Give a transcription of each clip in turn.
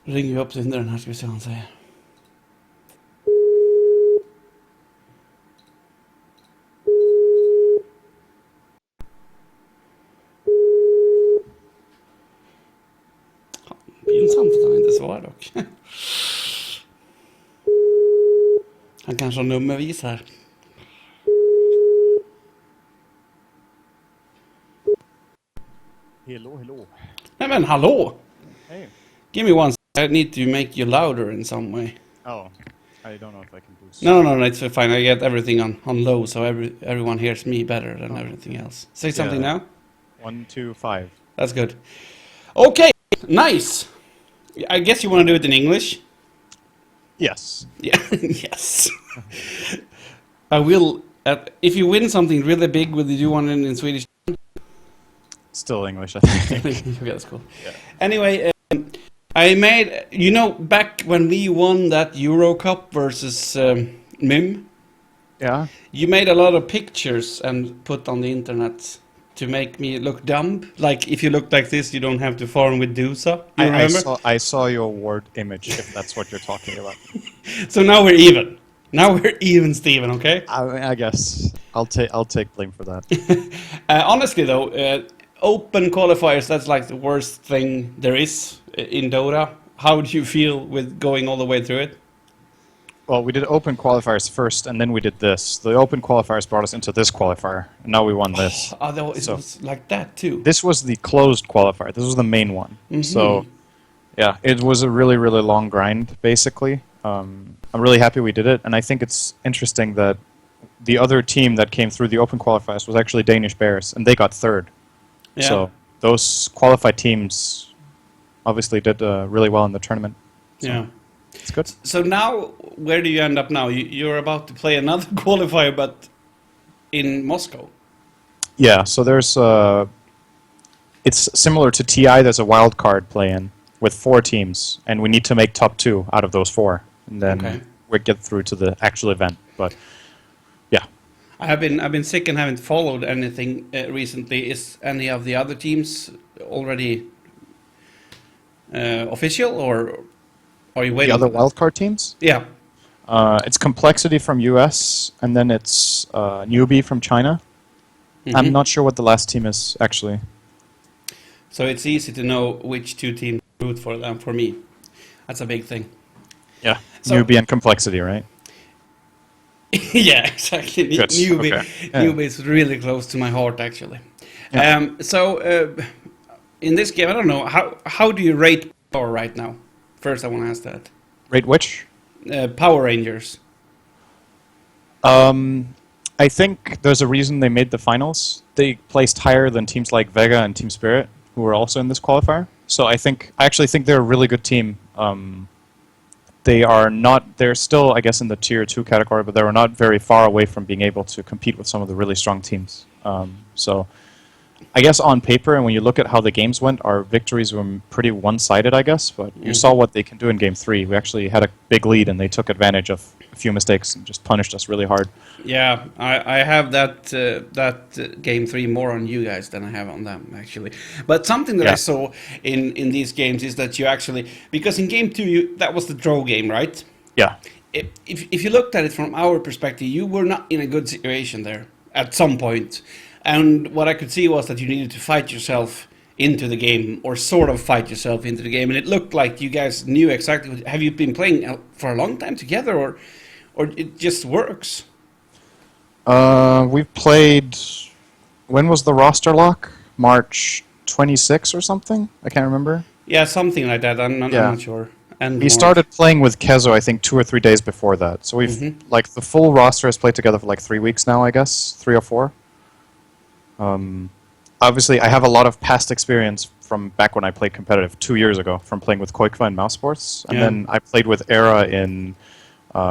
Ringer vi upp Synderen här ska vi se vad han säger. Pinsamt att han inte svarar dock. Han kanske har nummervis här. Hello. Nej men hallå! Hey. Give me one second. I need to make you louder in some way. Oh, I don't know if I can boost. No, it's fine. I get everything on low so everyone hears me better than everything else. Say something now. 1, 2, 5. That's good. Okay, nice. I guess you want to do it in English? Yes. Yeah, yes. I will. If you win something really big, will you do one in Swedish? Still English, I think. Okay, that's cool. Yeah. Anyway, I made, back when we won that Euro Cup versus MIM, Yeah. you made a lot of pictures and put on the internet to make me look dumb. Like, if you look like this, you don't have to farm with Dusa. You remember? I saw your word image, if that's what you're talking about. So now we're even. Now we're even, Steven, okay? I guess I'll take blame for that. Honestly, though, open qualifiers, that's like the worst thing there is in Dota. How do you feel with going all the way through it? Well, we did open qualifiers first, and then we did this. The open qualifiers brought us into this qualifier, and now we won this. Oh, it was like that too. This was the closed qualifier. This was the main one. Mm-hmm. So, yeah, it was a really, really long grind, basically. I'm really happy we did it, and I think it's interesting that the other team that came through the open qualifiers was actually Danish Bears, and they got third. Yeah. So those qualified teams obviously did really well in the tournament. So Yeah. it's good. So now, where do you end up now? You're about to play another qualifier, but in Moscow. Yeah, so there's it's similar to TI. There's a wild card play-in with 4 teams, and we need to make top 2 out of those 4, and then we get through to the actual event. But yeah, I've been sick and haven't followed anything recently. Is any of the other teams already official, or are you waiting? the other wild card teams? Yeah. It's Complexity from US, and then it's Newbie from China. Mm-hmm. I'm not sure what the last team is, actually. So it's easy to know which 2 teams to root for them. For me, that's a big thing. Yeah, So- Newbie and Complexity, right? Yeah, exactly. Good. Newbie, Okay. Yeah. Newbie is really close to my heart, actually. Yeah. So in this game, I don't know how do you rate power right now? First, I want to ask that. Rate which? Power Rangers. I think there's a reason they made the finals. They placed higher than teams like Vega and Team Spirit, who were also in this qualifier. So I actually think they're a really good team. They're still, I guess, in the tier 2 category, but they were not very far away from being able to compete with some of the really strong teams. So I guess on paper, and when you look at how the games went, our victories were pretty one-sided, I guess, but you saw what they can do in Game 3. We actually had a big lead, and they took advantage of a few mistakes and just punished us really hard. Yeah, I have that Game 3 more on you guys than I have on them, actually. But something that I saw in these games is that you actually... Because in Game 2, that was the draw game, right? Yeah. If you looked at it from our perspective, you were not in a good situation there at some point. And what I could see was that you needed to fight yourself into the game, or sort of fight yourself into the game. And it looked like you guys knew exactly... Have you been playing for a long time together, or it just works? We've played... When was the roster lock? March 26 or something? I can't remember. Yeah, something like that. I'm not sure. And we started playing with Kezo, I think, 2 or 3 days before that. So we've, like, the full roster has played together for like 3 weeks now, I guess. 3 or 4. Obviously, I have a lot of past experience from back when I played competitive 2 years ago, from playing with Koikva in Mouse Sports. And then I played with Era in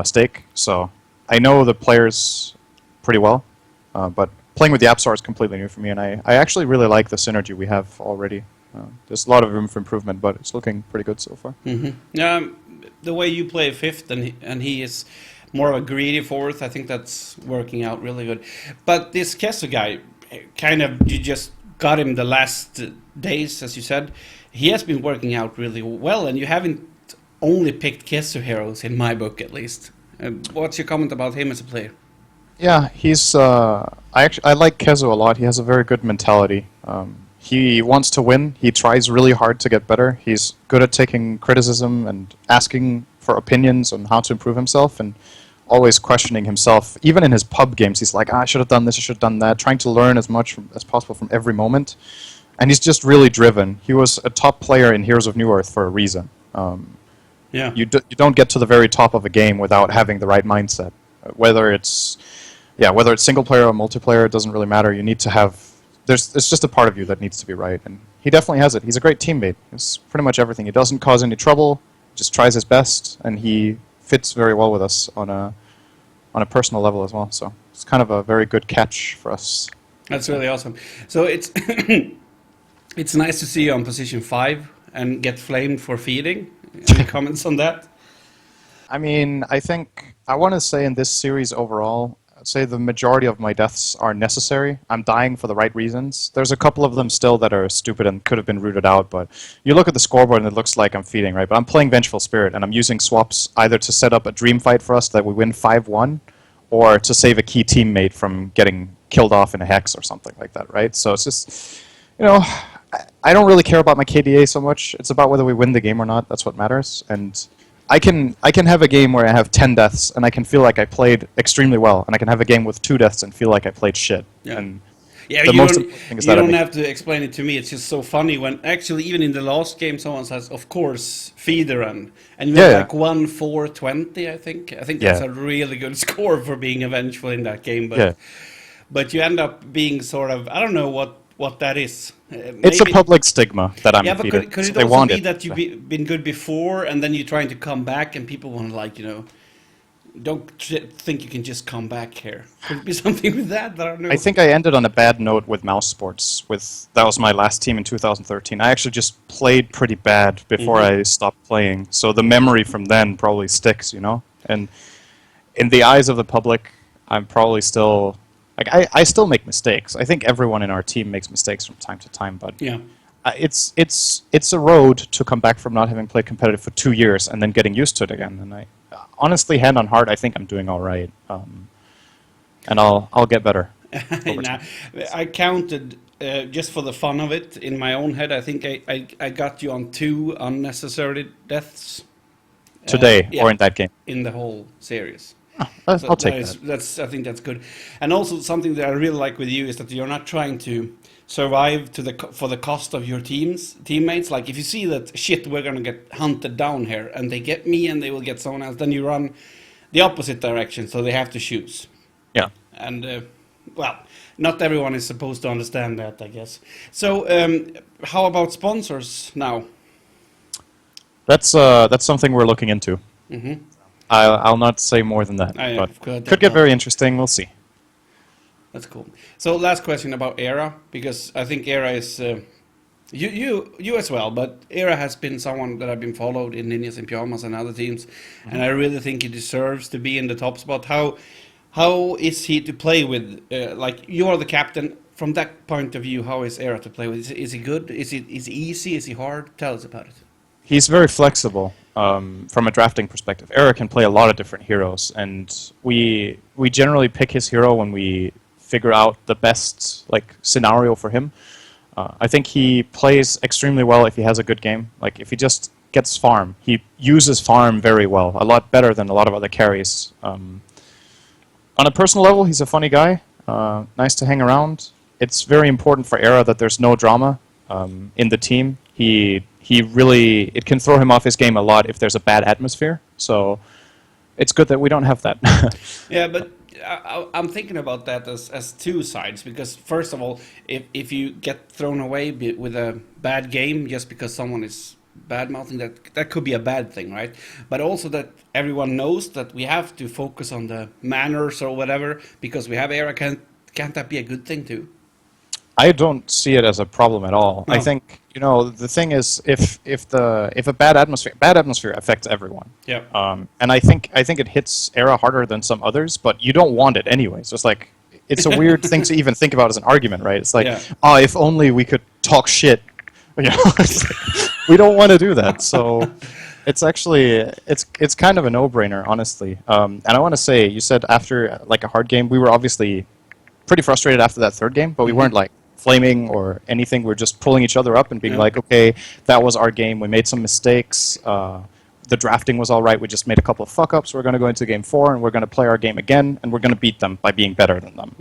Stake. So I know the players pretty well. But playing with the App Store is completely new for me. And I actually really like the synergy we have already. There's a lot of room for improvement, but it's looking pretty good so far. The way you play 5th and he is more of a greedy 4th, I think that's working out really good. But this Kesso guy, kind of, you just got him the last days, as you said. He has been working out really well, and you haven't only picked Kesu heroes in my book, at least. What's your comment about him as a player? Yeah, he's. I like Kezo a lot. He has a very good mentality. He wants to win. He tries really hard to get better. He's good at taking criticism and asking for opinions on how to improve himself, and always questioning himself. Even in his pub games, he's like, I should have done this, I should have done that, trying to learn as much as possible from every moment. And he's just really driven. He was a top player in Heroes of New Earth for a reason. Yeah. You don't get to the very top of a game without having the right mindset. Whether it's single player or multiplayer, it doesn't really matter. You need to have. It's just a part of you that needs to be right, and he definitely has it. He's a great teammate. It's pretty much everything. He doesn't cause any trouble. Just tries his best, and he fits very well with us on a personal level as well. So it's kind of a very good catch for us. That's really awesome. So it's it's nice to see you on position 5 and get flamed for feeding. Any comments on that? I mean, I think I want to say in this series overall, I'd say the majority of my deaths are necessary. I'm dying for the right reasons. There's a couple of them still that are stupid and could have been rooted out, but you look at the scoreboard and it looks like I'm feeding, right? But I'm playing Vengeful Spirit, and I'm using swaps either to set up a dream fight for us that we win 5-1, or to save a key teammate from getting killed off in a hex or something like that, right? So it's just, I don't really care about my KDA so much. It's about whether we win the game or not. That's what matters. And I can have a game where I have 10 deaths and I can feel like I played extremely well, and I can have a game with 2 deaths and feel like I played shit. Yeah. And yeah, the you most don't, important thing is you that don't have to explain it to me. It's just so funny when actually even in the last game someone says, of course, Synderen, and you have like 1-4-20, I think. I think that's a really good score for being vengeful in that game. But but you end up being sort of, I don't know what that is. It's a public stigma that I'm but feeding. could it They also want be it. that you've been good before and then you're trying to come back and people want to don't think you can just come back here. Could it be something with that? I don't know. I think I ended on a bad note with Mouse Sports. That was my last team in 2013. I actually just played pretty bad before I stopped playing. So the memory from then probably sticks, And in the eyes of the public, I'm probably still... I still make mistakes. I think everyone in our team makes mistakes from time to time, but it's a road to come back from not having played competitive for 2 years and then getting used to it again. And I honestly, hand on heart, I think I'm doing all right, and I'll get better. I counted just for the fun of it in my own head. I think I got you on 2 unnecessary deaths today or in that game in the whole series. I'll take that. I think that's good. And also something that I really like with you is that you're not trying to survive for the cost of your teammates. Like if you see that shit, we're gonna get hunted down here, and they get me and they will get someone else, then you run the opposite direction, so they have to choose. Yeah. And not everyone is supposed to understand that, I guess. So how about sponsors now? That's something we're looking into. Mm-hmm. I'll not say more than that, but could get very interesting. We'll see. That's cool. So last question about Era, because I think Era is you as well, but Era has been someone that I've been followed in Ninjas in Pyjamas and other teams, and I really think he deserves to be in the top spot. How is he to play with? You are the captain. From that point of view, how is Era to play with? Is he good? Is he easy? Is he hard? Tell us about it. He's very flexible from a drafting perspective. Eric can play a lot of different heroes, and we generally pick his hero when we figure out the best scenario for him. I think he plays extremely well if he has a good game. If he just gets farm, he uses farm very well, a lot better than a lot of other carries. On a personal level, he's a funny guy, nice to hang around. It's very important for Era that there's no drama in the team. It can throw him off his game a lot if there's a bad atmosphere. So it's good that we don't have that. Yeah, but I'm thinking about that as 2 sides, because first of all, if you get thrown away with a bad game just because someone is bad-mouthing, that could be a bad thing, right? But also that everyone knows that we have to focus on the manners or whatever, because we have Era. Can't that be a good thing too? I don't see it as a problem at all. No. I think the thing is if a bad atmosphere affects everyone. Yeah. And I think it hits Era harder than some others, but you don't want it anyway. So it's a weird thing to even think about as an argument, right? It's if only we could talk shit. We don't want to do that. So It's actually it's kind of a no-brainer, honestly. And I want to say, you said after like a hard game, we were obviously pretty frustrated after that third game, but we weren't like flaming or anything. We're just pulling each other up and being like, okay, that was our game. We made some mistakes. The drafting was all right. We just made a couple of fuck-ups. We're going to go into game 4, and we're going to play our game again, and we're going to beat them by being better than them.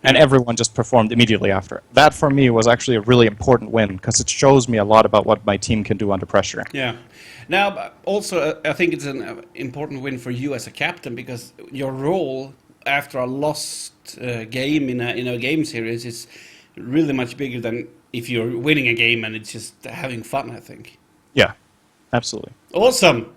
And everyone just performed immediately after. That, for me, was actually a really important win, because it shows me a lot about what my team can do under pressure. Yeah. Now, also, I think it's an important win for you as a captain, because your role after a lost game in a game series is really much bigger than if you're winning a game and it's just having fun, I think. Yeah, absolutely. Awesome.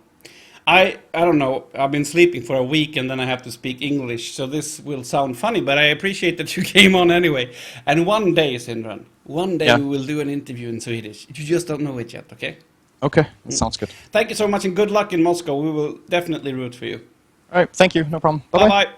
I don't know. I've been sleeping for a week and then I have to speak English, so this will sound funny, but I appreciate that you came on anyway. And one day, Synderen, we will do an interview in Swedish. You just don't know it yet, okay? Okay, that sounds good. Thank you so much and good luck in Moscow. We will definitely root for you. All right, thank you. No problem. Bye-bye. Bye-bye.